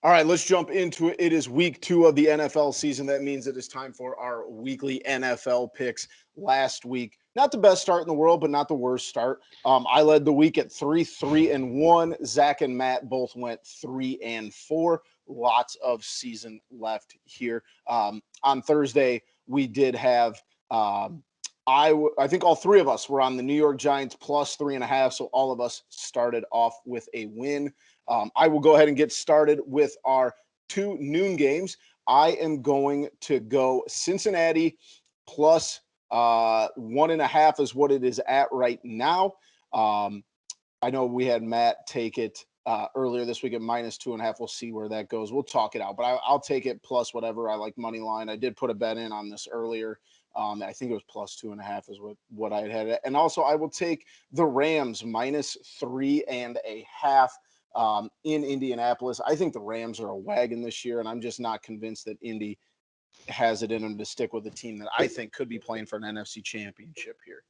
All right, let's jump into it. It is week 2 of the NFL season. That means it is time for our weekly NFL picks. Last week, not the best start in the world, but not the worst start. I led the week at 3-3-1. Zach and Matt both went 3-4. Lots of season left here. On Thursday, we did have. I think all three of us were on the New York Giants plus 3.5. So all of us started off with a win. I will go ahead and get started with our 2 noon games. I am going to go Cincinnati plus 1.5 is what it is at right now. I know we had Matt take it earlier this week at minus 2.5. We'll see where that goes. We'll talk it out, but I'll take it plus whatever. I like money line. I did put a bet in on this earlier. I think it was plus 2.5 is what I had. And also I will take the Rams minus 3.5. In Indianapolis. I think the Rams are a wagon this year, and I'm just not convinced that Indy has it in them to stick with a team that I think could be playing for an NFC championship here.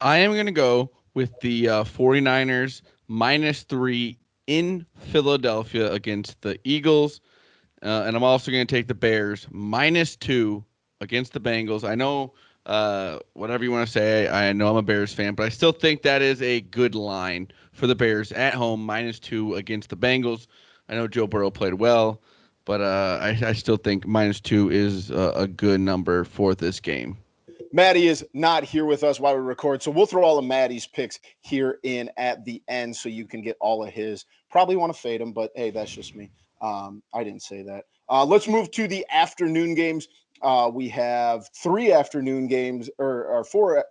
I am going to go with the 49ers minus 3 in Philadelphia against the Eagles. And I'm also going to take the Bears minus 2 against the Bengals. I know whatever you want to say, I know I'm a Bears fan, but I still think that is a good line for the Bears at home, minus 2 against the Bengals. I know Joe Burrow played well, but I still think minus 2 is a good number for this game. Maddie is not here with us while we record, so we'll throw all of Maddie's picks here in at the end so you can get all of his. Probably want to fade him, but hey, that's just me. I didn't say that. Let's move to the afternoon games. We have 3 afternoon games or 4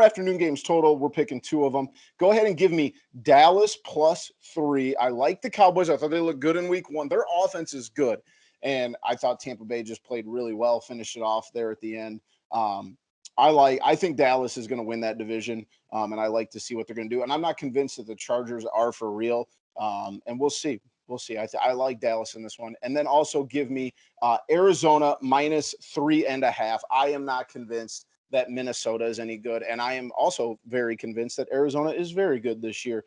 afternoon games total. We're picking 2 of them. Go ahead and give me Dallas plus 3. I like the Cowboys. I thought they looked good in week 1. Their offense is good. And I thought Tampa Bay just played really well, finished it off there at the end. I think Dallas is going to win that division, and I like to see what they're going to do. And I'm not convinced that the Chargers are for real, and we'll see. We'll see. I like Dallas in this one. And then also give me Arizona minus 3.5. I am not convinced that Minnesota is any good, and I am also very convinced that Arizona is very good this year.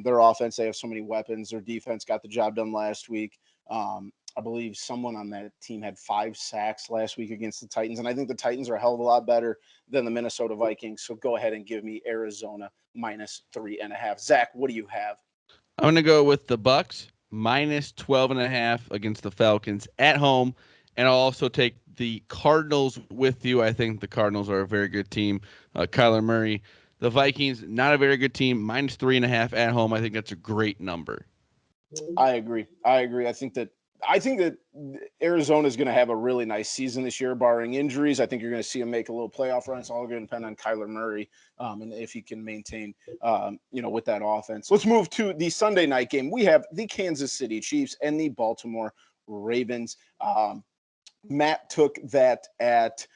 Their offense, they have so many weapons. Their defense got the job done last week. I believe someone on that team had 5 sacks last week against the Titans. And I think the Titans are a hell of a lot better than the Minnesota Vikings. So go ahead and give me Arizona minus 3.5. Zach, what do you have? I'm going to go with the Bucks minus 12.5 against the Falcons at home. And I'll also take the Cardinals with you. I think the Cardinals are a very good team. Kyler Murray. The Vikings, not a very good team, minus 3.5 at home. I think that's a great number. I agree. I think that Arizona is going to have a really nice season this year, barring injuries. I think you're going to see them make a little playoff run. It's all going to depend on Kyler Murray and if he can maintain, with that offense. Let's move to the Sunday night game. We have the Kansas City Chiefs and the Baltimore Ravens. Matt took that at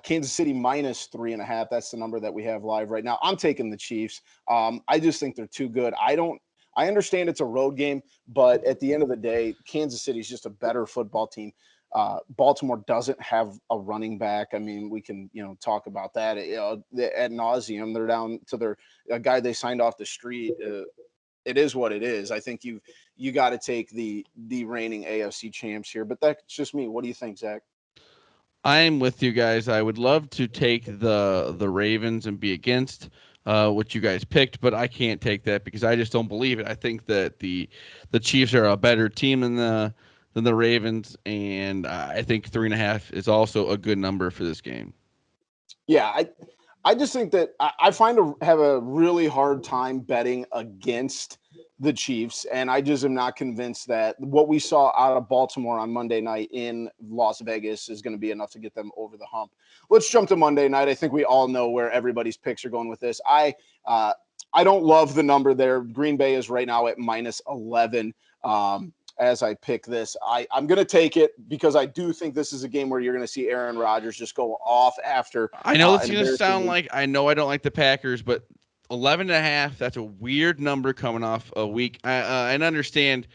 Kansas City minus 3.5. That's the number that we have live right now. I'm taking the Chiefs. I just think they're too good. I understand it's a road game, but at the end of the day, Kansas City is just a better football team. Baltimore doesn't have a running back. I mean, we can, talk about that ad nauseum. They're down to a guy they signed off the street. It is what it is. I think you got to take the reigning AFC champs here, but that's just me. What do you think, Zach? I'm with you guys. I would love to take the Ravens and be against what you guys picked, but I can't take that because I just don't believe it. I think that the Chiefs are a better team than the Ravens, and I think 3.5 is also a good number for this game. Yeah, I just think that I have a really hard time betting against the Chiefs, and I just am not convinced that what we saw out of Baltimore on Monday night in Las Vegas is going to be enough to get them over the hump. Let's jump to Monday night. I think we all know where everybody's picks are going with this. I don't love the number there. Green Bay is right now at minus 11. As I pick this, I'm going to take it because I do think this is a game where you're going to see Aaron Rodgers just go off after. I know it's going to sound like I know I don't like the Packers, but 11.5, that's a weird number coming off a week. I understand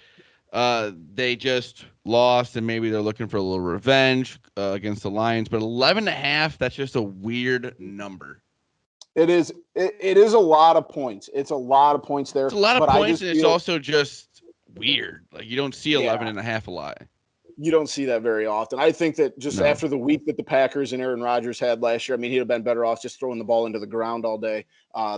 they just lost and maybe they're looking for a little revenge against the Lions, but 11.5, that's just a weird number. It is. It is a lot of points. It's a lot of points there. It's a lot of points, and it's also just weird. Like you don't see Yeah. 11.5 a lot. You don't see that very often. I think that just No. after the week that the Packers and Aaron Rodgers had last year, I mean, he'd have been better off just throwing the ball into the ground all day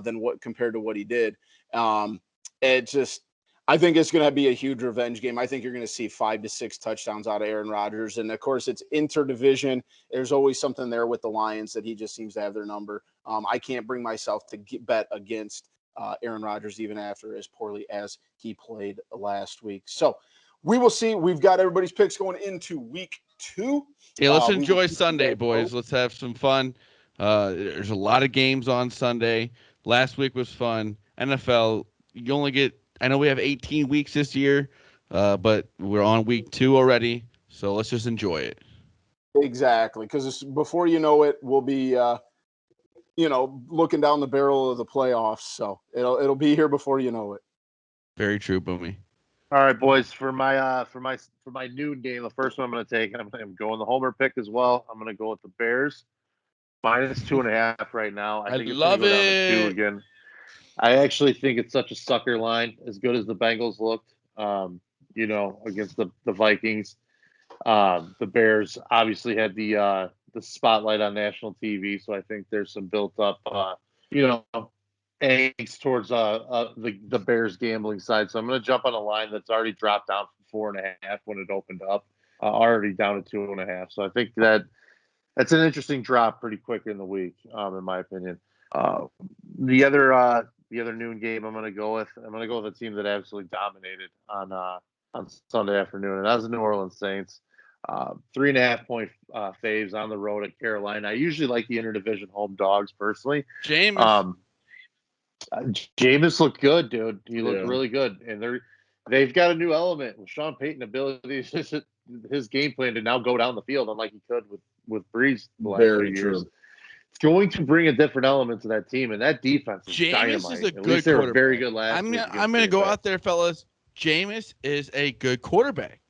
than what compared to what he did. It just, I think it's going to be a huge revenge game. I think you're going to see 5 to 6 touchdowns out of Aaron Rodgers, and of course, it's interdivision. There's always something there with the Lions that he just seems to have their number. I can't bring myself to bet against Aaron Rodgers even after as poorly as he played last week. So. We will see. We've got everybody's picks going into week 2. Yeah, let's enjoy Sunday, boys. Let's have some fun. There's a lot of games on Sunday. Last week was fun. NFL, you only get, I know we have 18 weeks this year, but we're on week 2 already. So let's just enjoy it. Exactly. Because before you know it, we'll be, looking down the barrel of the playoffs. So it'll be here before you know it. Very true, Boomy. All right, boys. For my noon game, the first one I'm going to take, I'm going the homer pick as well. I'm going to go with the Bears minus 2.5 right now. I think it's going to go down to 2 again. I actually think it's such a sucker line, as good as the Bengals looked. Against the Vikings. The Bears obviously had the spotlight on national TV, so I think there's some built up, angst towards the Bears gambling side. So I'm going to jump on a line that's already dropped down from 4.5 when it opened up, already down to 2.5. So I think that's an interesting drop pretty quick in the week, in my opinion. The other noon game I'm going to go with a team that absolutely dominated on Sunday afternoon, and that was the New Orleans Saints. 3.5 point faves on the road at Carolina. I usually like the interdivision home dogs personally. Jameis looked good, dude. He looked really good, and they've got a new element with Sean Payton ability. His game plan to now go down the field, unlike he could with Breeze the last few years. It's going to bring a different element to that team, and that defense is dynamite. Jameis is a At good least they were quarterback. very good last week. I'm going to go out there, fellas. Jameis is a good quarterback.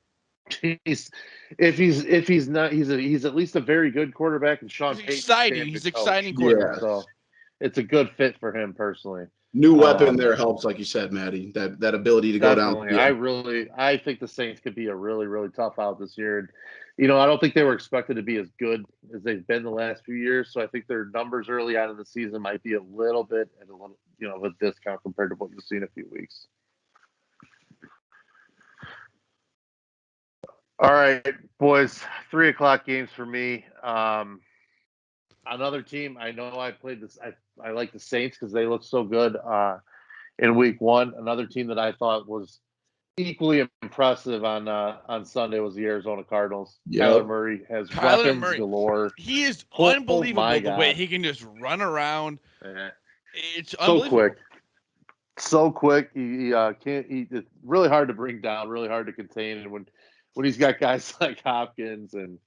He's at least a very good quarterback, and Sean Payton exciting. He's exciting quarterback. Yeah. So it's a good fit for him personally. New weapon there helps, like you said, Maddie. That ability to go down. I think the Saints could be a really, really tough out this year. And, I don't think they were expected to be as good as they've been the last few years. So I think their numbers early on in the season might be a little bit at a discount compared to what you'll see in a few weeks. All right, boys, 3:00 games for me. Another team, I know I played this. I like the Saints because they look so good in week 1. Another team that I thought was equally impressive on Sunday was the Arizona Cardinals. Yep. Kyler Murray has weapons galore. He is unbelievable the way he can just run around. It's unbelievable. So quick. He can't. It's really hard to bring down, really hard to contain, and when he's got guys like Hopkins and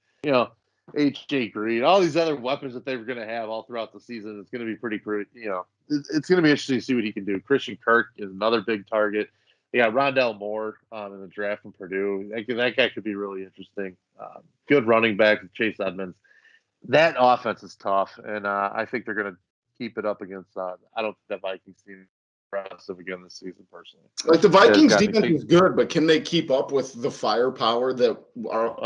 H.J. Green, all these other weapons that they were going to have all throughout the season, it's going to be pretty, it's going to be interesting to see what he can do. Christian Kirk is another big target. They got Rondell Moore in the draft from Purdue. That guy could be really interesting. Good running back, Chase Edmonds. That offense is tough, and I think they're going to keep it up against. I don't think that Vikings team impressive again this season, personally. Like the Vikings defense is good, but can they keep up with the firepower that are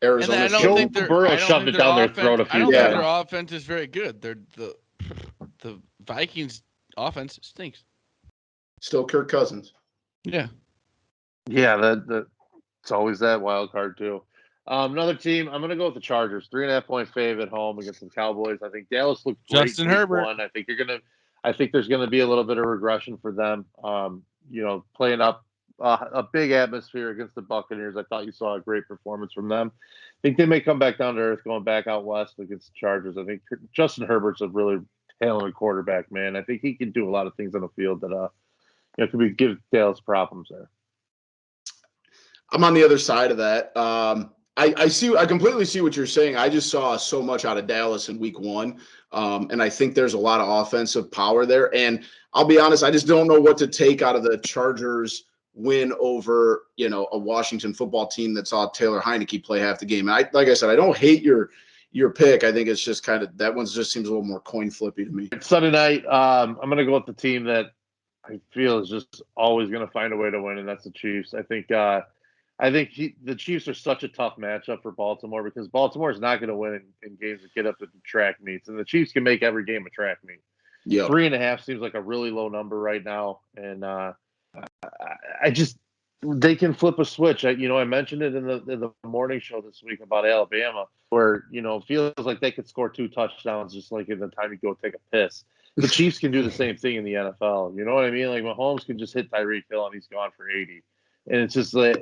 Arizona? And I don't think Burrow shoved it down their throat a few times. I don't think their offense is very good. The Vikings offense stinks. Still Kirk Cousins. Yeah. Yeah, it's always that wild card too. Another team, I'm going to go with the Chargers. 3.5 point fave at home against the Cowboys. I think Dallas looked great. Justin Herbert. I think there's going to be a little bit of regression for them. Playing up a big atmosphere against the Buccaneers. I thought you saw a great performance from them. I think they may come back down to earth going back out west against the Chargers. I think Justin Herbert's a really talented quarterback, man. I think he can do a lot of things on the field that could give Dallas problems there. I'm on the other side of that. I completely see what you're saying. I just saw so much out of Dallas in week 1. And I think there's a lot of offensive power there. And I'll be honest, I just don't know what to take out of the Chargers win over, a Washington football team that saw Taylor Heineke play half the game. And like I said, I don't hate your pick. I think it's just kind of, that one just seems a little more coin flippy to me. Sunday night, I'm going to go with the team that I feel is just always going to find a way to win, and that's the Chiefs. I think the Chiefs are such a tough matchup for Baltimore because Baltimore is not going to win in games that get up to the track meets, and the Chiefs can make every game a track meet. Yeah, 3.5 seems like a really low number right now, and I just they can flip a switch. I mentioned it in the morning show this week about Alabama, where it feels like they could score 2 touchdowns just like in the time you go take a piss. The Chiefs can do the same thing in the NFL. You know what I mean? Like Mahomes can just hit Tyreek Hill and he's gone for 80, and it's just like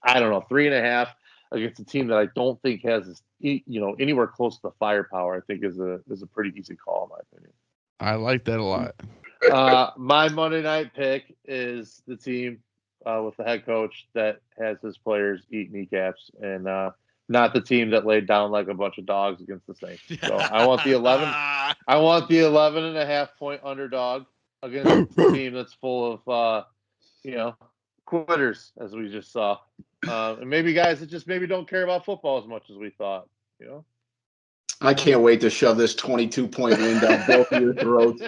I don't know, 3.5 against a team that I don't think has anywhere close to the firepower. I think is a pretty easy call in my opinion. I like that a lot. My Monday night pick is the team with the head coach that has his players eat kneecaps, and not the team that laid down like a bunch of dogs against the Saints. So I want the 11. I want the 11.5 point underdog against a team that's full of quitters, as we just saw, and maybe guys that just maybe don't care about football as much as we thought. I can't wait to shove this 22-point win down both of your throats.